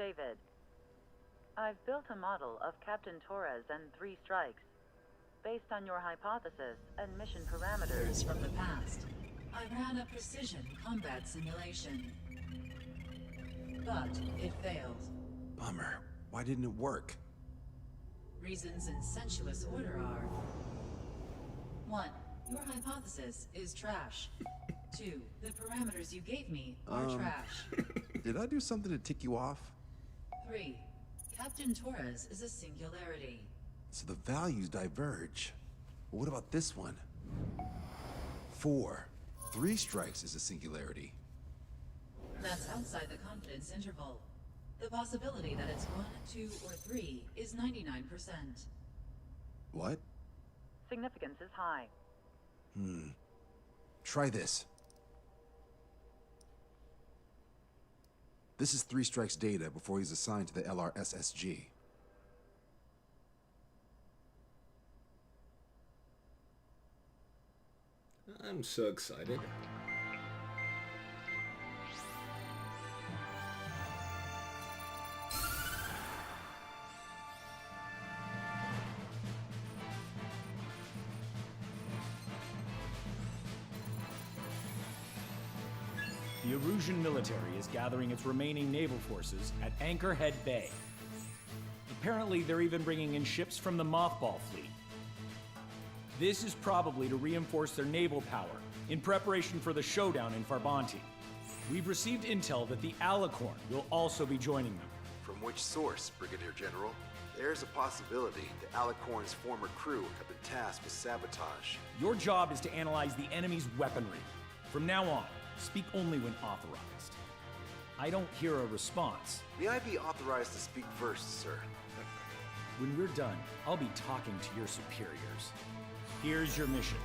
David. I've built a model of Captain Torres and 3 strikes. Based on your hypothesis and mission parameters From the past, I ran a precision combat simulation. But it failed. Bummer. Why didn't it work? Reasons in sensuous order are: 1. Your hypothesis is trash. 2. The parameters you gave me are trash. Did I do something to tick you off? 3. Captain Torres is a singularity. So the values diverge. But what about this one? 4. 3 strikes is a singularity. That's outside the confidence interval. The possibility that it's 1, 2, or 3 is 99%. What? significance is high. Try this. This is 3 Strike's data before he's assigned to the LRSSG. I'm so excited. The Erusian military is gathering its remaining naval forces at Anchorhead Bay. Apparently, they're even bringing in ships from the Mothball fleet. This is probably to reinforce their naval power in preparation for the showdown in Farbanti. We've received intel that the Alicorn will also be joining them. From which source, Brigadier General? There's a possibility the Alicorn's former crew have been tasked with sabotage. Your job is to analyze the enemy's weaponry. From now on, speak only when authorized. I don't hear a response. May I be authorized to speak first, sir? When we're done, I'll be talking to your superiors. Here's your mission.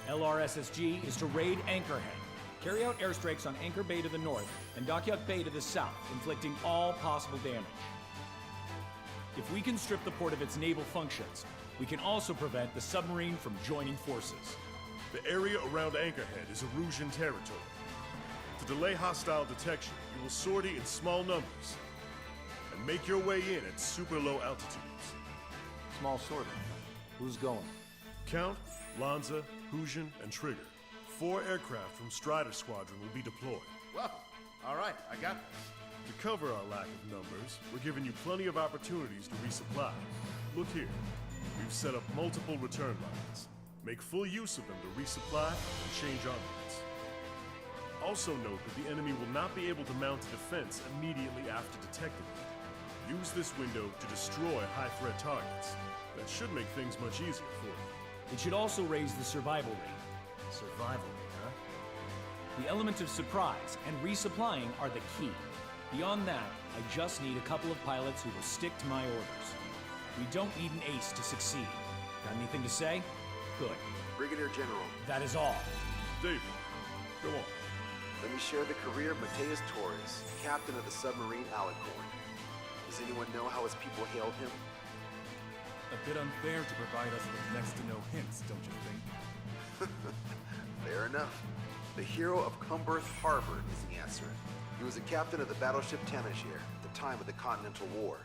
LRSSG is to raid Anchorhead, carry out airstrikes on Anchor Bay to the north and Dockyard Bay to the south, inflicting all possible damage. If we can strip the port of its naval functions, we can also prevent the submarine from joining forces. The area around Anchorhead is Erusian territory. To delay hostile detection, you will sortie in small numbers and make your way in at super low altitudes. Small sortie. Who's going? Count, Lanza, Hujan, and Trigger. 4 aircraft from Strider Squadron will be deployed. Well, all right, I got this. To cover our lack of numbers, we're giving you plenty of opportunities to resupply. Look here, we've set up multiple return lines. Make full use of them to resupply and change armaments. Also note that the enemy will not be able to mount a defense immediately after detecting you. Use this window to destroy high-threat targets. That should make things much easier for you. It should also raise the survival rate. Survival rate, huh? The element of surprise and resupplying are the key. Beyond that, I just need a couple of pilots who will stick to my orders. We don't need an ace to succeed. Got anything to say? Good. Brigadier General, That is all. David, go on. let me share the career of Mateus Torres, captain of the submarine Alicorn. Does anyone know how his people hailed him? A bit unfair to provide us with next to no hints, don't you think? Fair enough. The hero of Cumberth Harbor is the answer. He was a captain of the battleship Tanager at the time of the Continental War.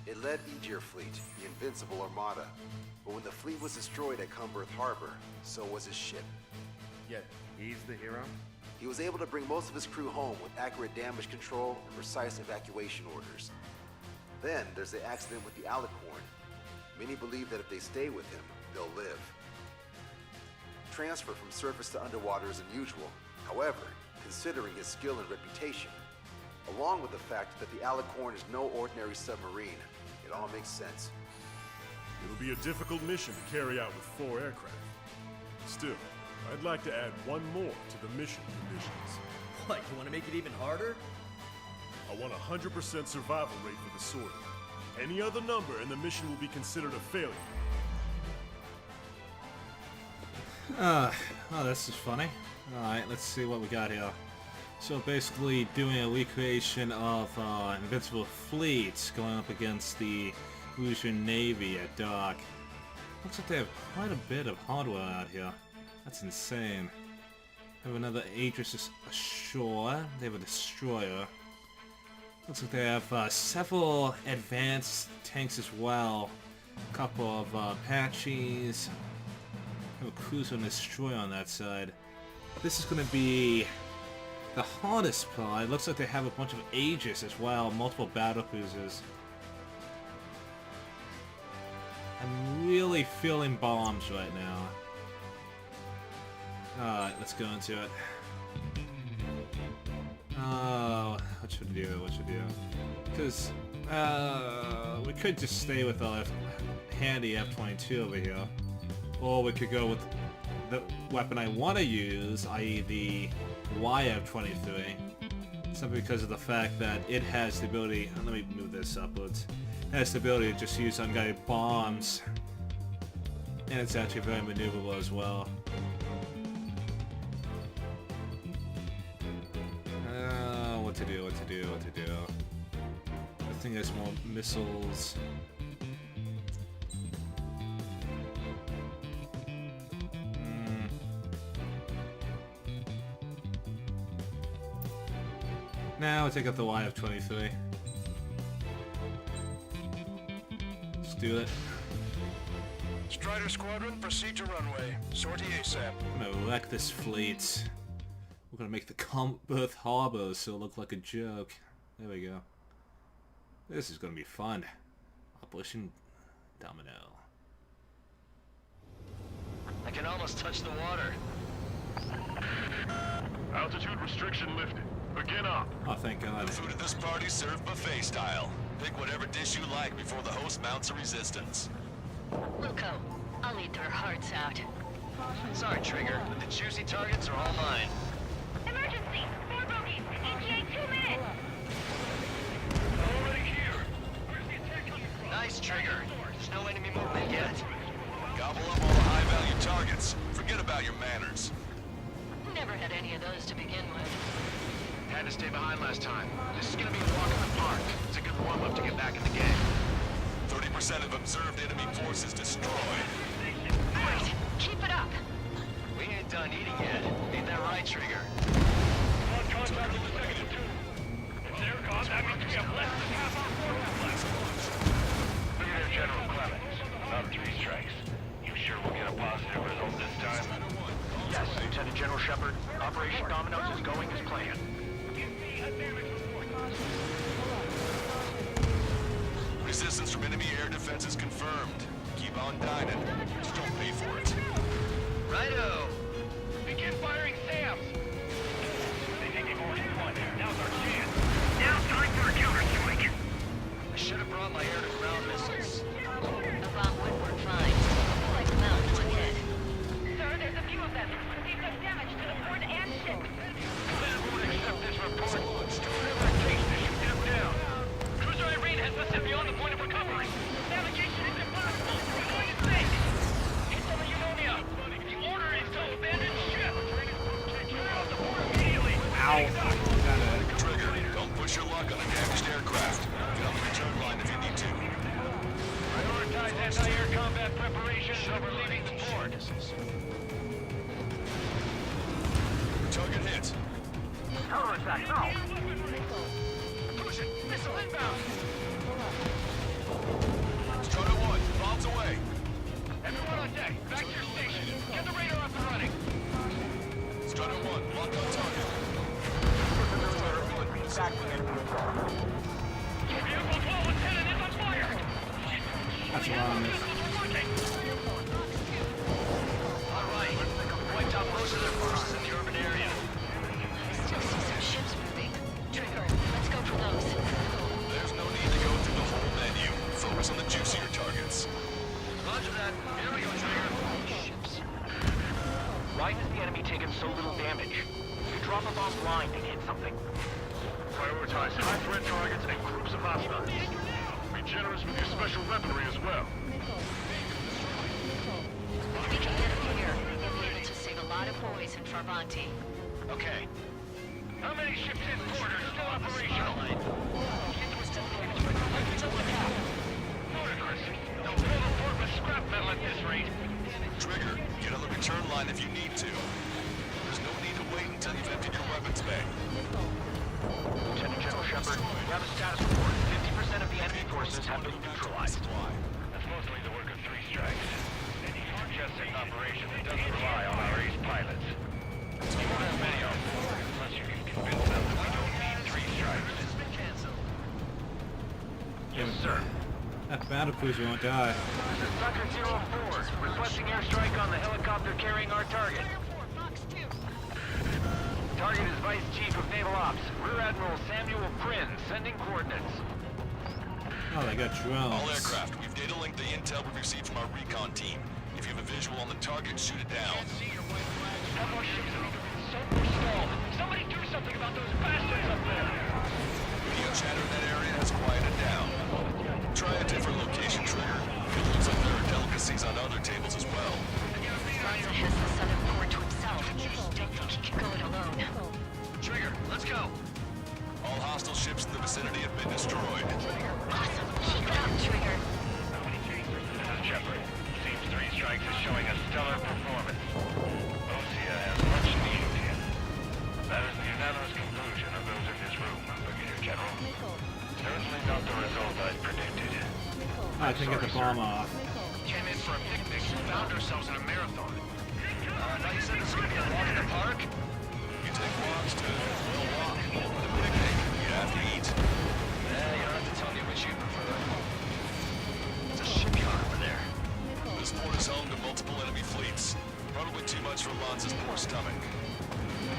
It led Aegir Fleet, the Invincible Armada. But when the fleet was destroyed at Cumberth Harbor, so was his ship. Yet, he's the hero? He was able to bring most of his crew home with accurate damage control and precise evacuation orders. Then there's the accident with the Alicorn. Many believe that if they stay with him, they'll live. Transfer from surface to underwater is unusual. However, considering his skill and reputation, along with the fact that the Alicorn is no ordinary submarine, it all makes sense. It'll be a difficult mission to carry out with 4 aircraft. Still, I'd like to add one more to the mission conditions. What, you want to make it even harder? I want a 100% survival rate for the sortie. Any other number and the mission will be considered a failure. Oh, this is funny. Alright, let's see what we got here. So basically doing a recreation of Invincible Fleet going up against the Erusian Navy at dock. Looks like they have quite a bit of hardware out here. That's insane. They have another Aegis ashore. They have a destroyer. Looks like they have several advanced tanks as well. A couple of Apaches. Have a cruiser and destroyer on that side. This is going to be the hardest part. It looks like they have a bunch of Aegis as well. Multiple battle cruisers. I'm really feeling bombs right now. Alright, let's go into it. Oh, what should we do? What should we do? Because, we could just stay with our handy F-22 over here. Or we could go with the weapon I want to use, i.e. the YF-23. Simply because of the fact that it has the ability... Let me move this upwards. It has the ability to just use unguided bombs. And it's actually very maneuverable as well. What to do, what to do, what to do. I think there's more missiles. Now I'll take up the YF-23. Let's do it. Strider Squadron, proceed to runway. Sortie ASAP. I'm gonna wreck this fleet. We're gonna make the Comberth Harbor so it look like a joke. There we go. This is gonna be fun. Operation Domino. I can almost touch the water. Altitude restriction lifted. Begin up. Oh, thank God. The food at this party served buffet style. Pick whatever dish you like before the host mounts a resistance. Wilco, I'll eat their hearts out. Sorry, Trigger, but the juicy targets are all mine. Emergency! 4 bogeys! ETA 2 minutes! Already here. Where's the attack coming from? Nice, Trigger. There's no enemy movement yet. Gobble up all the high-value targets. Forget about your manners. Never had any of those to begin with. Had to stay behind last time. This is gonna be a walk in the park. It's a good warm-up to get back in the game. 30% of observed enemy forces destroyed. Great! Keep it up! We ain't done eating yet. Ain't that right, Trigger? On contact with the second and 2. If they're gone, that means we have less than half our forces left. Brigadier General Clemens. Not 3 strikes. You sure we'll get a positive result this time? Yes, Lieutenant General Shepard. Operation Dominoes is going as planned. Resistance from enemy air defenses confirmed. Keep on dining. Just don't pay for it. Righto! Begin firing SAMs! They think they've already won. Now's our chance. Now time for a counterstrike. I should have brought my air-to-ground missiles. A bomb would work fine. Like the mountain one hit. Sir, there's a few of them. They've done damage to the port and ship. Then won't accept this report. Whatever it takes to shoot them down. Cruiser Irene has listed beyond the point of recovery. Navigation is impossible. We're going to sink. Hit some of Eunonia. The order is to abandon ship. Clear out the port immediately. Ow. Trigger, don't push your luck on a damaged aircraft. Get on the return line if you need to. Prioritize anti-air combat preparations over leaving the port. Target hit. Counterattack, now! Push it! Missile inbound! Strider 1, bombs away. Everyone on deck, back to your station. Get the radar up and running. Strider 1, locked on target. Vehicle 12, Lieutenant, is on fire! That's a lot of miss. All right. Wiped out most of their forces in the urban area. Still see some ships moving. Trigger, let's go for those. There's no need to go through the whole menu. Focus on the juicier targets. Roger that. Here we go, Trigger. Ships. Why has the enemy taken so little damage? You drop a bomb blind to hit something. Prioritize high-threat targets and groups of hostiles. Be generous with your special weaponry as well. If we can get them here, we'll be able to save a lot of boys in Farvanti. Okay. How many ships in port are still operational? Ludicrous. They'll fill the port with scrap metal at this rate. Trigger, get on the return line if you need to. There's no need to wait until you've emptied your weapons bay. Lieutenant General Shepard, We have a status report. 50% of the enemy forces have been neutralized. That's mostly the work of 3 strikes. Just an operation that doesn't rely on our ace pilots. We won't have many on board, unless you can convince them that we don't need 3 strikes. It's been canceled. Yes, sir. That battle cruiser won't die. This is Tucker 04, requesting airstrike on the helicopter carrying our target. Target is Vice Chief of Naval Ops, Rear Admiral Samuel Prynn, sending coordinates. Oh, they got drones. All aircraft, we've data linked the intel we received from our recon team. If you have a visual on the target, shoot it down. Our ships are so stalled. Somebody do something about those bastards up there. Radio chatter in that area has quieted down. Try a different location, Trigger. It looks like there are delicacies on other tables as well. Lanza has the southern port to himself. Don't think he can go it alone. Trigger, let's go. All hostile ships in the vicinity have been destroyed. Awesome. Keep it up, Trigger. This is Shepard. Seems 3 strikes is showing a stellar performance. Osea has much needed him. That is the unanimous conclusion of those in this room, Brigadier General. Certainly not the result I predicted. I can get the bomb off. Came in for a picnic and found ourselves in a marathon. Now you said this was going to be a walk in the park? You take walks to walk. With a picnic, you have to eat. You don't have to tell me which you prefer. It's a shipyard over there. This port is home to multiple enemy fleets. Probably too much for Lanza's poor stomach.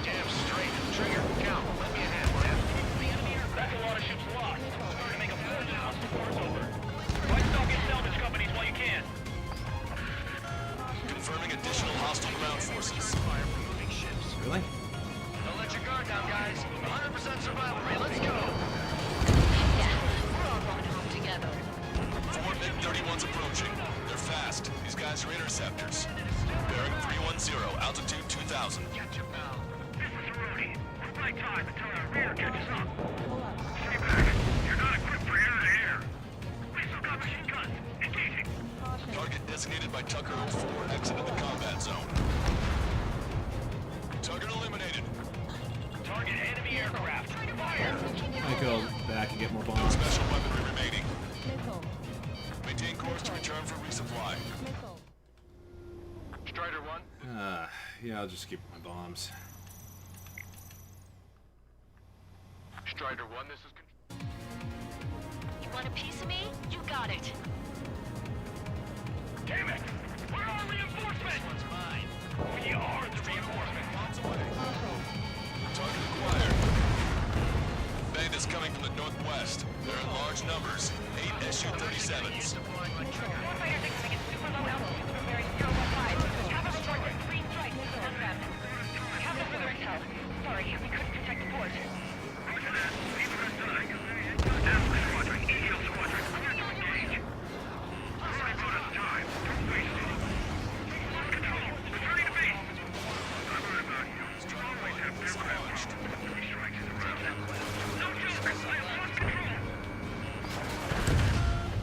Damn straight. Trigger, count. Let me in hand, will ya? The enemy aircraft. That's a lot of ships lost. Trying to make a fortune once the war's over. Try stock in salvage companies while you can. Confirming additional hostile ground forces. Fire for moving ships. Really? Don't let your guard down, guys. 100% survival rate. Let's go. Yeah, we're all going home together. 4 MiG-31s approaching. They're fast. These guys are interceptors. Bearing 310, altitude 2000. Catch 'em now. This is Rudy. We're right time until our rear catches up. Stay back. You're not equipped for air-to-air. We still got machine guns. Engaging. Target designated by Tucker 04 exited the combat zone. Target eliminated. Target enemy aircraft. Fire. I go back and get more No bombs. special weaponry remaining. Maintain course to return for resupply. Strider 1. Yeah, I'll just keep my bombs. Strider 1, this is... You want a piece of me? You got it. Damn it! Where are reinforcements? This one's mine. We are the reinforcement. Target acquired. Bandits coming from the northwest. They're in large numbers. 8 Su-37s. Warfighters exiting at super low altitudes from bearing 015. Have a report with 3 strikes on them. We have no further intel. Sorry, we couldn't protect the port.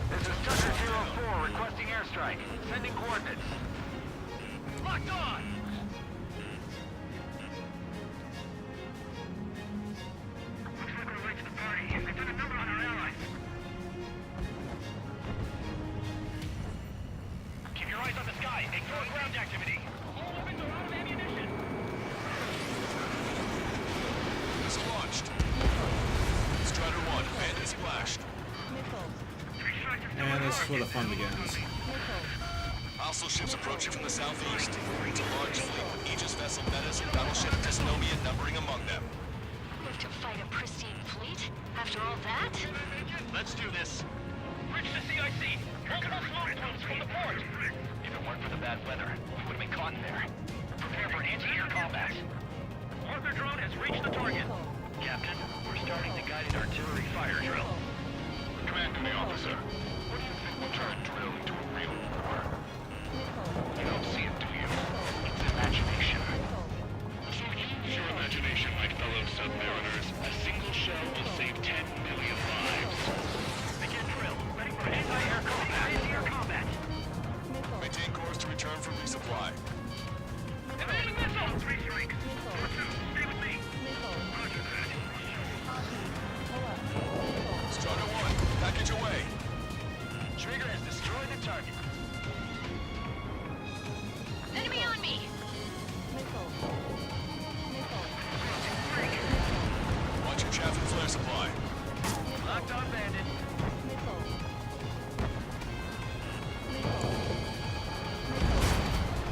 This is Tucker 04 requesting airstrike. Sending coordinates. Locked on! Looks like we're late to the party. We've done a number on our allies. Keep your eyes on the sky. Ignore ground activity. All weapons are out of ammunition. It's launched. Strider 1, bandit splashed. And this is where the fun begins. Hostile ships approaching from the southeast. It's a large fleet. Aegis vessel Metis and battleship Dysnomia numbering among them. Live to fight a pristine fleet? After all that? Let's do this. Reach the CIC. Multiple smoke plumes from the port. If it weren't for the bad weather, we would have been caught in there. Prepare for anti-air combat. Parker drone has reached the target. Captain, we're starting the guided artillery fire drill. Command to the officer. What do you think we'll turn drill into a real war? You don't see it, do you? It's imagination. So use your imagination, my fellow submariners. A single shell will save 10 million lives. Begin drill. Ready for anti-air combat. Anti-air combat. Maintain course to return for resupply. Enemy missile! 3 strikes. 4-2. Stay with me. Roger that. chaff and flare supply. Locked on bandit.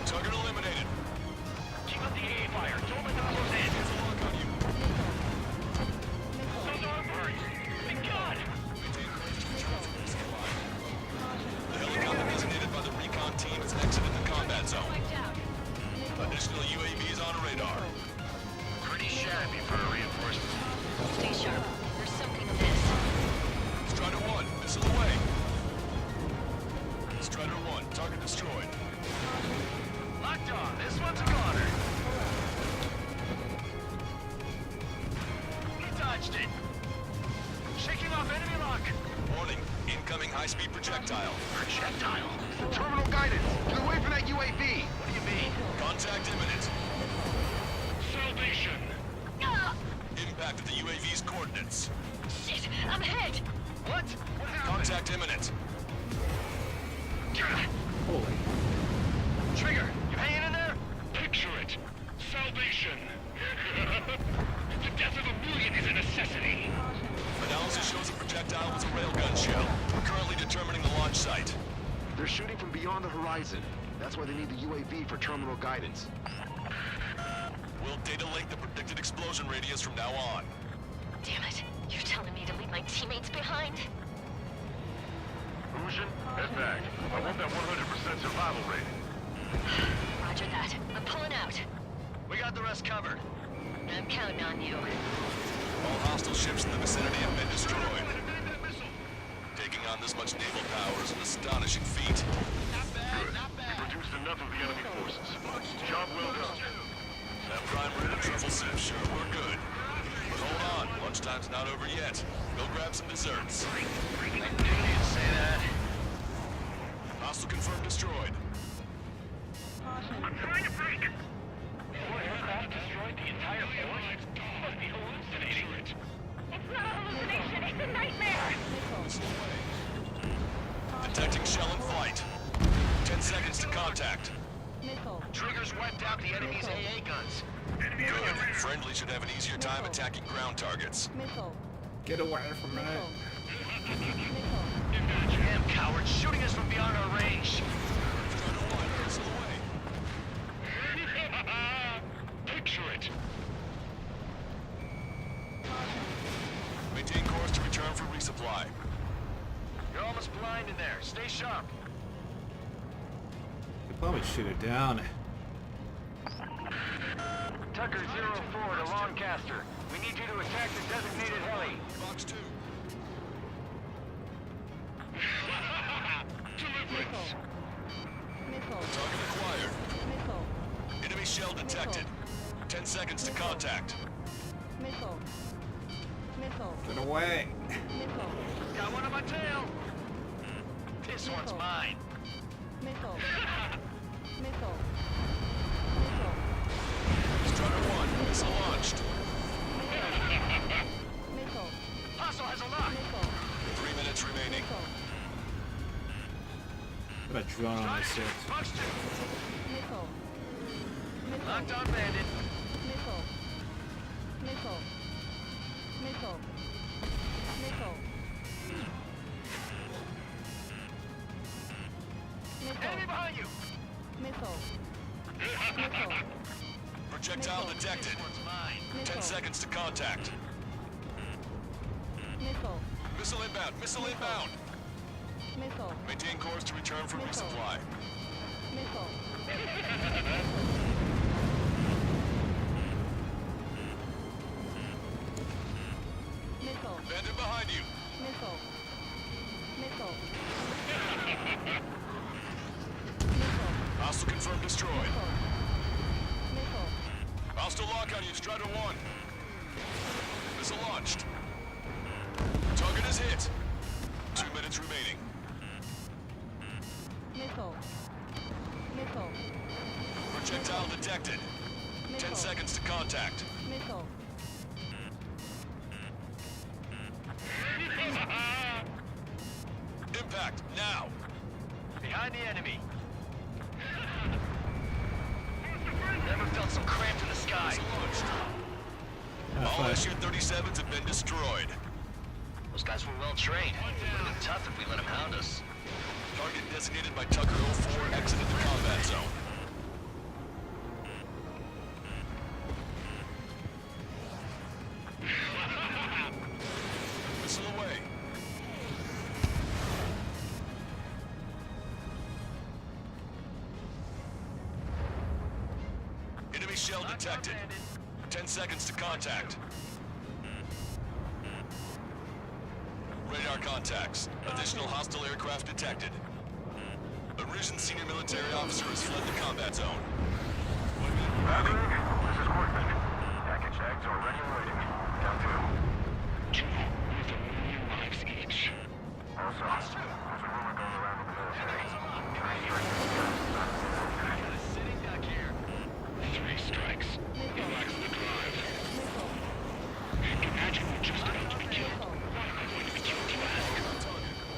Target eliminated. Keep up the AA fire. Don't let them close in. There's a lock on you. Those arm birds. Thank God. Maintain course to return for resupply. The helicopter designated by the recon team has exited the combat zone. Additional UAVs on radar. Pretty shabby for a reinforcement. Stay sharp. There's something amiss. Strider 1, missile away. Strider 1, target destroyed. Locked on. This one's a goner. He dodged it. Shaking off enemy lock. Warning, incoming high-speed projectile. Projectile? Terminal guidance. Get away from that UAV. What do you mean? Contact imminent. Salvation. Ah! Impact of the UAV's coordinates. Shit! I'm hit! What? What happened? Contact imminent. Holy. Trigger, you hanging in there? Picture it. Salvation. The death of a million is a necessity. Analysis shows the projectile was a railgun shell. We're currently determining the launch site. They're shooting from beyond the horizon. That's why they need the UAV for terminal guidance. We'll data link the predicted explosion radius from now on. Damn it. You're telling me to leave my teammates behind? Fusion, head back. I want that 100% survival rating. Roger that. I'm pulling out. We got the rest covered. I'm counting on you. All hostile ships in the vicinity have been destroyed. Taking on this much naval power is an astonishing feat. Good. We reduced enough of the enemy forces. Job well done. That prime rib and truffle soup, sure, we're good. But hold on, lunchtime's not over yet. Go grab some desserts. I knew you'd say that. Hostile confirmed destroyed. I'm trying to break. Four aircraft destroyed the entire force? Must be hallucinating. It's not a hallucination. It's a nightmare. Missile away. Detecting shell in flight. 10 seconds to contact. Triggers wiped out the enemy's AA guns. Good. Friendly should have an easier time attacking ground targets. Get away from me. Damn cowards shooting us from beyond our range. Strider 1, missile away. Picture it. Maintain course to return for resupply. You're almost blind in there. Stay sharp. Could probably shoot it down. Tucker 04 to Lancaster. We need you to attack the designated heli. Box 2. Deliverance. Target acquired. Enemy shell detected. 10 seconds to contact. Get away. Got one on my tail. This one's mine. Strider 1, missile launched. Hostile has a lock. 3 minutes remaining. Got a drone on this shit. Box 2. Locked on bandit. Enemy behind you. Projectile detected. This one's mine. 10 seconds to contact. Missile inbound. Missile inbound. Maintain course to return for resupply. Bandit behind you. Hostile confirmed destroyed. Hostile lock on you, Strider 1. Missile launched. Target is hit. 2 minutes remaining. Projectile detected. 10 seconds to contact. Impact, now. Behind the enemy. Never felt so cramped in the sky. Missile launched. All SU-37s have been destroyed. Those guys were well trained. It would have been tough if we let them hound us. Target designated by Tucker 04 exited the combat zone. Missile away. Enemy shell detected. 10 seconds to contact. Radar contacts. Additional hostile aircraft detected. A risen senior military officer has fled the combat zone. Bradley, this is Courtman. Package tags are ready and waiting. Down to 2 with 1,000,000 lives each. Also, there's a rumor going around in the military. Sitting back here. 3 strikes. He lacks the drive. Imagine we're just about to be killed. Why am I going to be killed, you ask?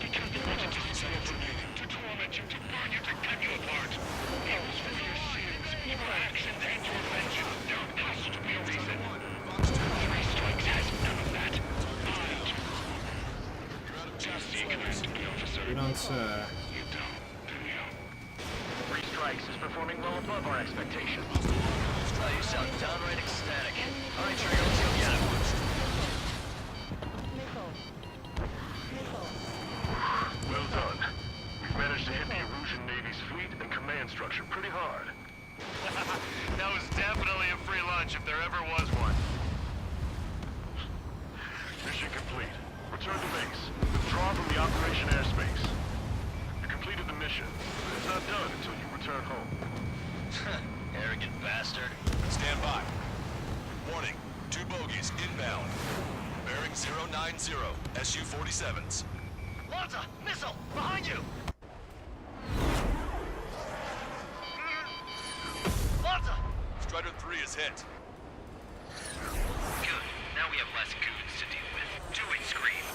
Because they wanted to steal from you, to torment you, to burn you, to cut you apart. It was for your sins, your actions, and your vengeance. There has to be a reason. 3 strikes has none of that. Do you see, commanding officer? We don't say. You don't, do you? 3 strikes is performing well above our expectations. Oh, you sound downright ecstatic. All right, Trigger, let's go get him. Well done. We've managed to hit the Erusian Navy's fleet and command structure pretty hard. That was definitely a free lunch if there ever was one. Mission complete. Return to base. Withdraw from the operation airspace. You completed the mission, but it's not done until you return home. Arrogant bastard. Stand by. Warning. 2 bogies inbound. Bearing 090. SU-47s. Lanza! Missile! Behind you! Lanza! Strider 3 is hit. Good. Now we have less goons to deal with. Do it, Scream!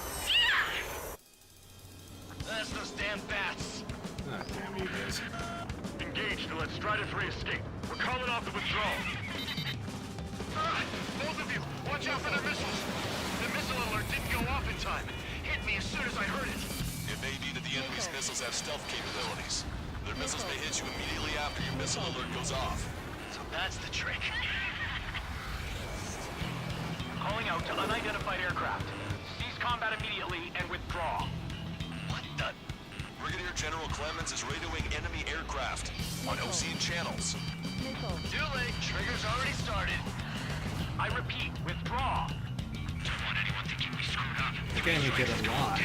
That's those damn bats! Ah, damn you guys. Engage to let Strider 3 escape. We're calling off the withdrawal. Both of you, watch out for their missiles. The missile alert didn't go off in time. Hit me as soon as I heard it. It may be that the enemy's missiles have stealth capabilities. Their missiles may hit you immediately after your missile alert goes off. So that's the trick. Calling out to unidentified aircraft. Cease combat immediately and withdraw. What the? Brigadier General Clemens is radioing enemy aircraft on Ocean channels. Too late. Trigger's already started. I repeat, withdraw. Don't want anyone thinking we screwed up. Again, you get a lot.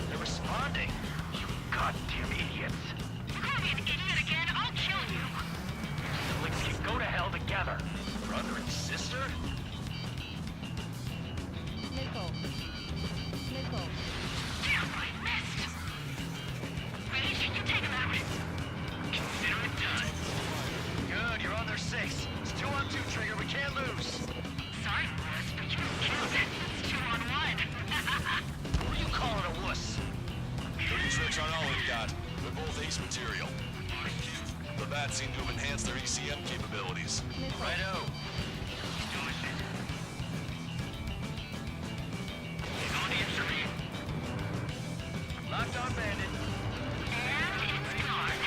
They're responding. You goddamn idiots. Call me an idiot again, I'll kill you. Let's go to hell together. Brother and sister? Damn, I missed. Reach, you take him out. Consider it done. Good, you're on their 6. It's 2 on 2, Trigger. We can't lose. Sorry, boss, but you killed it. It's 2 on 1. Who are you calling a wuss? 30 tricks aren't all we've got. They're both ace material. The bats seem to have enhanced their ECM capabilities. Righto. On the instrument. Locked on bandit. And it's gone.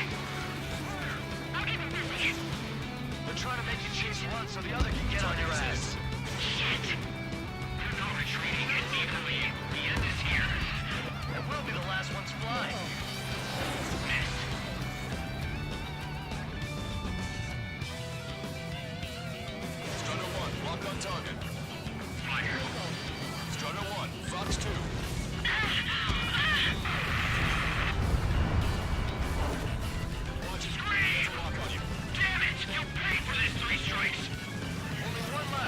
I'll keep him busy. They're trying to make you chase one so the other can get on your ass. Shit. There's no retreating immediately. The end is here. And we'll be the last ones flying. Missed. Strider 1, lock on target. Fire. Strider 1, Fox 2. Scream! Lock on you. Damn it! You paid for this 3 strikes. Only one left.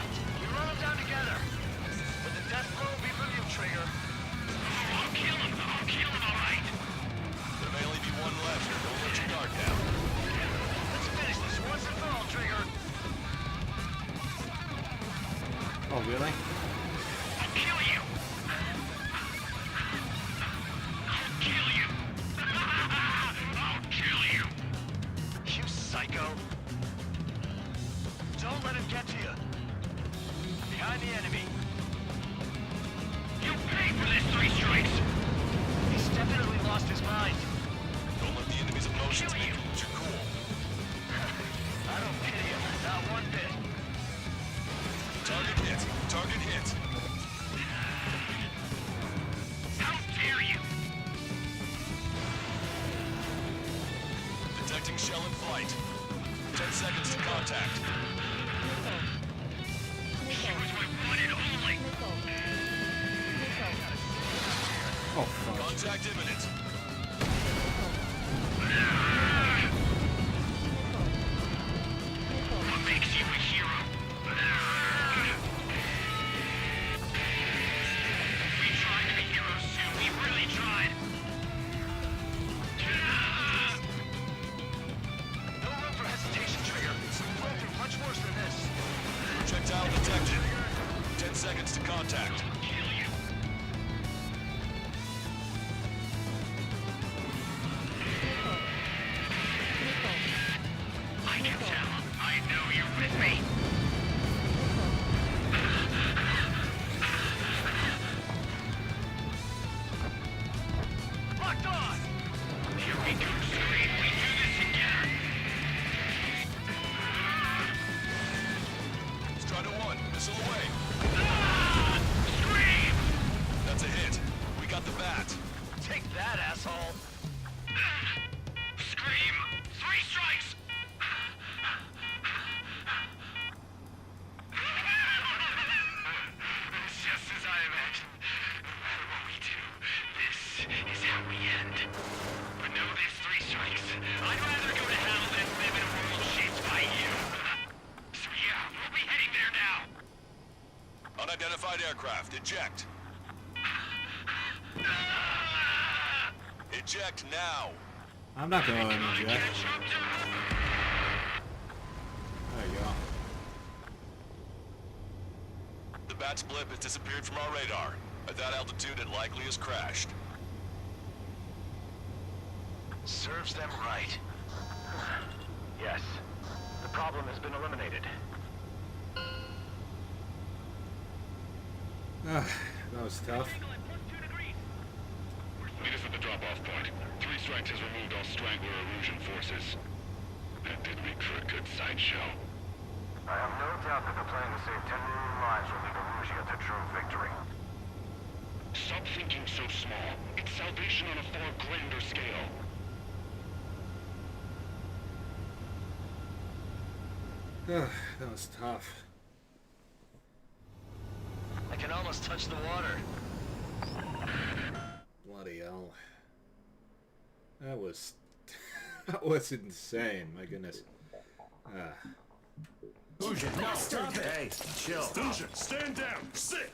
three strikes. He's definitely lost his mind. Don't let the enemy's emotions make you lose your cool. I don't pity him, not one bit. Target hit. Target hit. How dare you! Detecting shell in flight. 10 seconds to contact. She was my one and only. Oh, fuck. Contact imminent. What makes you a hero? We tried to be heroes too. We really tried. No room for hesitation, Trigger. We've gone through much worse than this. Projectile detected. 10 seconds to contact. Kill you. I can tell. I know you're with me. Locked on! Here we go, Scream. We do this again. Strider 1, missile away. Ah! Scream! That's a hit. We got the bat. Take that, asshole. Scream! 3 strikes! Just as I imagined. No matter what we do, this is how we end. But know this, 3 strikes. I'd rather go to hell than live in a world shaped by you. So yeah, we'll be heading there now. Unidentified aircraft. Eject. Eject now. I'm not going to eject. Catch up to her. There you go. The bat's blip has disappeared from our radar. At that altitude, it likely has crashed. Serves them right. Yes. The problem has been eliminated. That was tough. Meet us at the drop-off point. 3 strikes has removed all Strangler Erosion forces. That did make for a good sideshow. I have no doubt that the plan to save 10 million lives will lead Erusia to true victory. Stop thinking so small. It's salvation on a far grander scale. That was tough. I can almost touch the water. Bloody hell. That was... that was insane, my goodness. Fusion, no, stop it! Hey, chill. Fusion, stand down! Sit!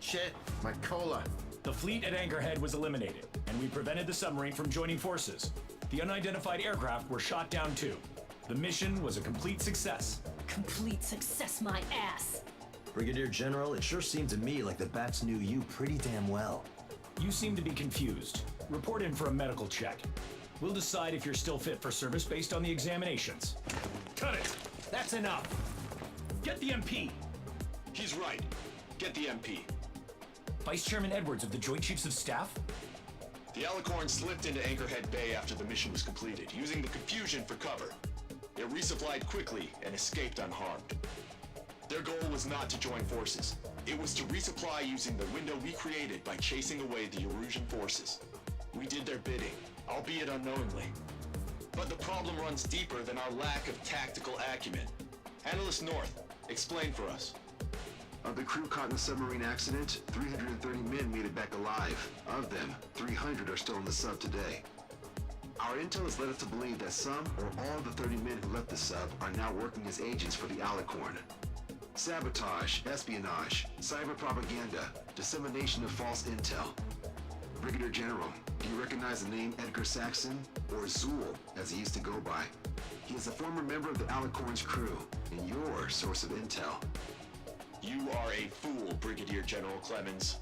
Shit, my cola. The fleet at Anchorhead was eliminated, and we prevented the submarine from joining forces. The unidentified aircraft were shot down too. The mission was a complete success. Complete success, my ass. Brigadier General, it sure seemed to me like the bats knew you pretty damn well. You seem to be confused. Report in for a medical check. We'll decide if you're still fit for service based on the examinations. Cut it! That's enough. Get the MP. He's right. Get the MP. Vice Chairman Edwards of the Joint Chiefs of Staff? The Alicorn slipped into Anchorhead Bay after the mission was completed, using the confusion for cover. It resupplied quickly and escaped unharmed. Their goal was not to join forces. It was to resupply using the window we created by chasing away the Erusian forces. We did their bidding, albeit unknowingly. But the problem runs deeper than our lack of tactical acumen. Analyst North, explain for us. The crew caught in the submarine accident, 330 men made it back alive. Of them, 300 are still in the sub today. Our intel has led us to believe that some or all of the 30 men who left the sub are now working as agents for the Alicorn. Sabotage, espionage, cyber propaganda, dissemination of false intel. Brigadier General, do you recognize the name Edgar Saxon, or Zool, as he used to go by? He is a former member of the Alicorn's crew, and your source of intel. You are a fool, Brigadier General Clemens.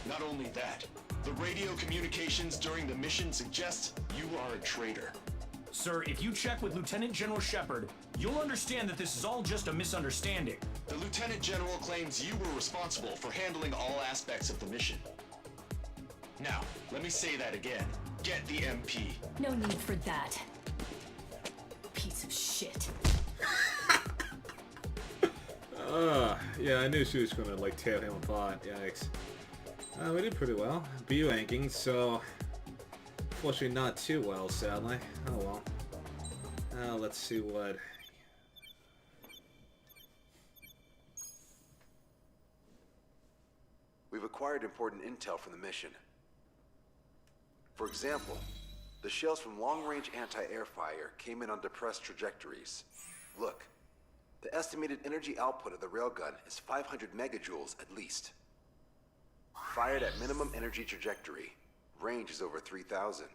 Not only that, the radio communications during the mission suggest you are a traitor. Sir, if you check with Lieutenant General Shepard, you'll understand that this is all just a misunderstanding. The Lieutenant General claims you were responsible for handling all aspects of the mission. Now, let me say that again. Get the MP. No need for that. Piece of shit. Yeah, I knew she was gonna, like, tear him apart. Yikes. We did pretty well. BU ranking, so... Unfortunately not too well, sadly. Oh well. Let's see what... We've acquired important intel from the mission. For example, the shells from long-range anti-air fire came in on depressed trajectories. Look, the estimated energy output of the railgun is 500 megajoules at least. Fired at minimum energy trajectory, range is over 3,000.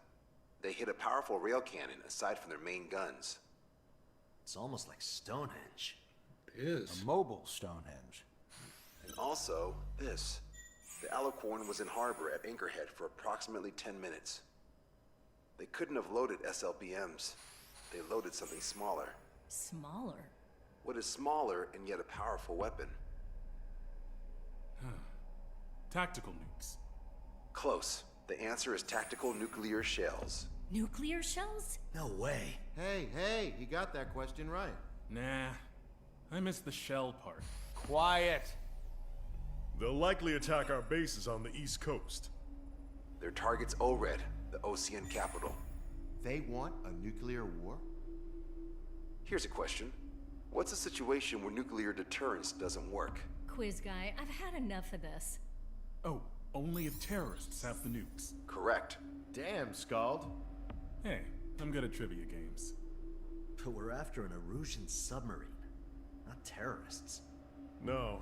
They hit a powerful rail cannon aside from their main guns. It's almost like Stonehenge. It is. A mobile Stonehenge. And also, this. The Alicorn was in harbor at Anchorhead for approximately 10 minutes. They couldn't have loaded SLBMs. They loaded something smaller. Smaller? What is smaller and yet a powerful weapon? Tactical nukes. Close. The answer is tactical nuclear shells. Nuclear shells? No way. Hey, he got that question right. Nah, I missed the shell part. Quiet. They'll likely attack our bases on the East Coast. Their target's Anchorhead, the Ocean capital. They want a nuclear war? Here's a question. What's a situation where nuclear deterrence doesn't work? Quiz guy, I've had enough of this. Oh, only if terrorists have the nukes. Correct. Damn, Scald. Hey, I'm good at trivia games. But we're after an Erusian submarine, not terrorists. No,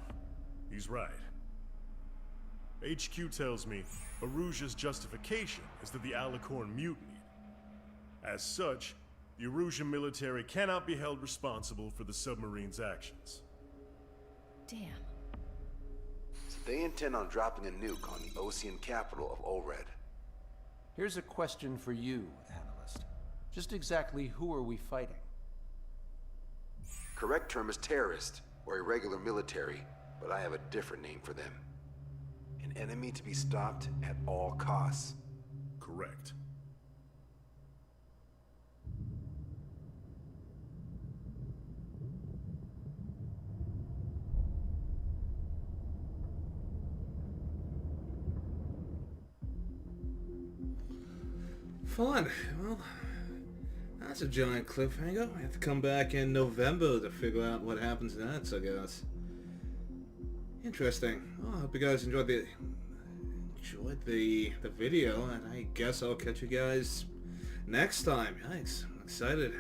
he's right. HQ tells me Erusia's justification is that the Alicorn mutinied. As such, the Erusian military cannot be held responsible for the submarine's actions. Damn. So they intend on dropping a nuke on the Ocean capital of Anchorhead. Here's a question for you, analyst. Just exactly who are we fighting? Correct term is terrorist, or irregular military, but I have a different name for them. An enemy to be stopped at all costs. Correct. Fun. Well, that's a giant cliffhanger. We have to come back in November to figure out what happens next, I guess. Interesting. Well, I hope you guys enjoyed the video, and I guess I'll catch you guys next time. Yikes, I'm excited.